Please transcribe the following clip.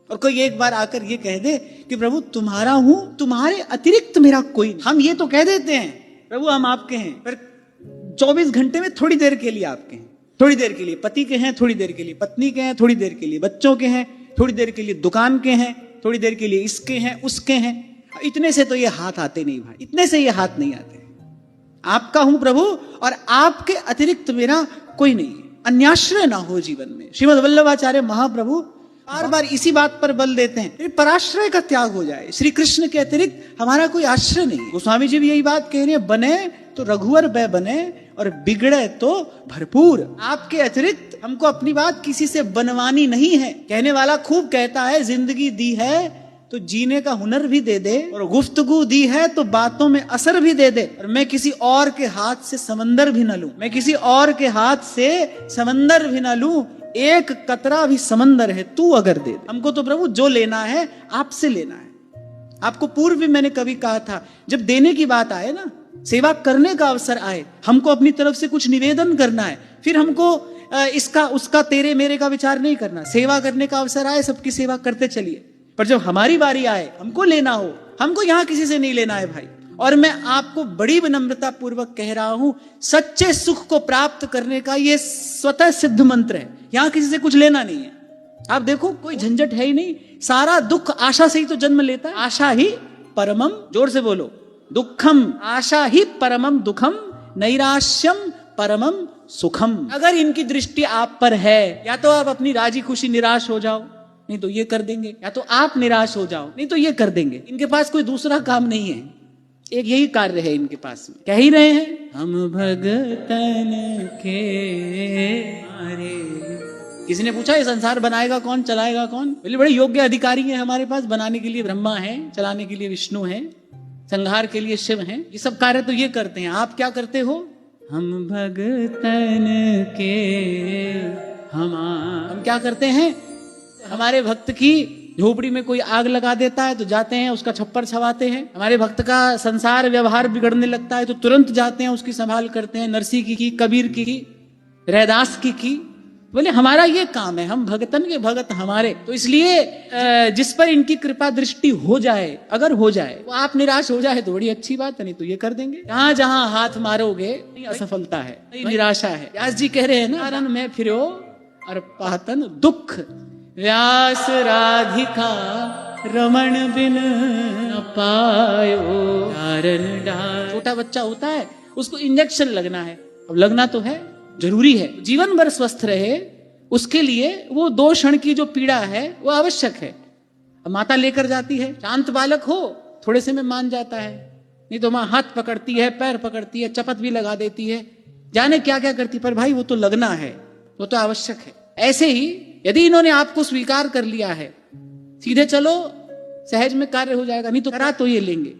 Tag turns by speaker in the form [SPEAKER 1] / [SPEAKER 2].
[SPEAKER 1] और कोई एक बार आकर ये कह दे कि प्रभु तुम्हारा हूं, तुम्हारे अतिरिक्त मेरा कोई नहीं। हम ये तो कह देते हैं प्रभु हम आपके हैं, पर 24 घंटे में थोड़ी देर के लिए आपके हैं, थोड़ी देर के लिए पति के हैं, थोड़ी देर के लिए पत्नी के हैं, थोड़ी देर के लिए बच्चों के हैं, थोड़ी देर के लिए दुकान के हैं, थोड़ी देर के लिए इसके हैं उसके हैं। इतने से तो ये हाथ आते नहीं भाई, इतने से ये हाथ नहीं आते। आपका हूं प्रभु और आपके अतिरिक्त मेरा कोई नहीं है। अन्याश्रय ना हो जीवन में। श्रीमद् वल्लभाचार्य महाप्रभु बार बार इसी बात पर बल देते हैं, पराश्रय का त्याग हो जाए। श्री कृष्ण के अतिरिक्त हमारा कोई आश्रय नहीं। गोस्वामी जी भी यही बात कह रहे हैं, बने तो रघुवर बै बने और बिगड़े तो भरपूर। आपके अतिरिक्त हमको अपनी बात किसी से बनवानी नहीं है। कहने वाला खूब कहता है जिंदगी दी है तो जीने का हुनर भी दे दे, और गुफ्तगू दी है तो बातों में असर भी दे दे। और मैं किसी और के हाथ से समंदर भी न लूं, मैं किसी और के हाथ से समंदर भी न लूं, एक कतरा भी समंदर है तू अगर दे दे। हमको तो प्रभु जो लेना है आपसे लेना है। आपको पूर्व भी मैंने कभी कहा था, जब देने की बात आए ना, सेवा करने का अवसर आए, हमको अपनी तरफ से कुछ निवेदन करना है, फिर हमको इसका उसका तेरे मेरे का विचार नहीं करना। सेवा करने का अवसर आए, सबकी सेवा करते चलिए, पर जब हमारी बारी आए, हमको लेना हो, हमको यहां किसी से नहीं लेना है भाई। और मैं आपको बड़ी विनम्रता पूर्वक कह रहा हूं, सच्चे सुख को प्राप्त करने का ये स्वतः सिद्ध मंत्र है। यहां किसी से कुछ लेना नहीं है। आप देखो कोई झंझट है ही नहीं। सारा दुख आशा से ही तो जन्म लेता है। आशा ही परमम, जोर से बोलो, दुखम। आशा ही परमम दुखम, नैराश्यम परमम सुखम। अगर इनकी दृष्टि आप पर है, या तो आप अपनी राजी खुशी निराश हो जाओ, नहीं तो ये कर देंगे, या तो आप निराश हो जाओ, नहीं तो ये कर देंगे। इनके पास कोई दूसरा काम नहीं है, एक यही कार्य है इनके पास में। कह ही रहे हैं हम भगतन के मारे। किसी ने पूछा ये संसार बनाएगा कौन, चलाएगा कौन? बोले बड़े योग्य अधिकारी हैं हमारे पास, बनाने के लिए ब्रह्मा है, चलाने के लिए विष्णु है, संहार के लिए शिव हैं। ये सब कार्य तो ये करते हैं। आप क्या करते हो? हम भगतन के हम क्या करते हैं? हमारे भक्त की झोपड़ी में कोई आग लगा देता है तो जाते हैं उसका छप्पर छवाते हैं। हमारे भक्त का संसार व्यवहार बिगड़ने लगता है तो तुरंत जाते हैं उसकी संभाल करते हैं। नरसी की, कबीर की, रैदास की। बोले हमारा ये काम है, हम भगतन के भगत हमारे। तो इसलिए जिस पर इनकी कृपा दृष्टि हो जाए, अगर हो जाए, तो आप निराश हो जाए तो बड़ी अच्छी बात है, नहीं तो ये कर देंगे। जहां जहां हाथ मारोगे असफलता है, निराशा है। व्यास जी कह रहे हैं ना, कारण में फिरो और पातन दुख, व्यास राधिका रमण बिन न पायो। छोटा बच्चा होता है, उसको इंजेक्शन लगना है। अब लगना तो है, जरूरी है, जीवन भर स्वस्थ रहे, उसके लिए वो 2 क्षण की जो पीड़ा है वो आवश्यक है। अब माता लेकर जाती है, शांत बालक हो थोड़े से में मान जाता है, नहीं तो माँ हाथ पकड़ती है, पैर पकड़ती है, चपत भी लगा देती है, जाने क्या क्या करती, पर भाई वो तो लगना है, वो तो आवश्यक है। ऐसे ही यदि इन्होंने आपको स्वीकार कर लिया है, सीधे चलो सहज में कार्य हो जाएगा, नहीं तो करा तो ये लेंगे।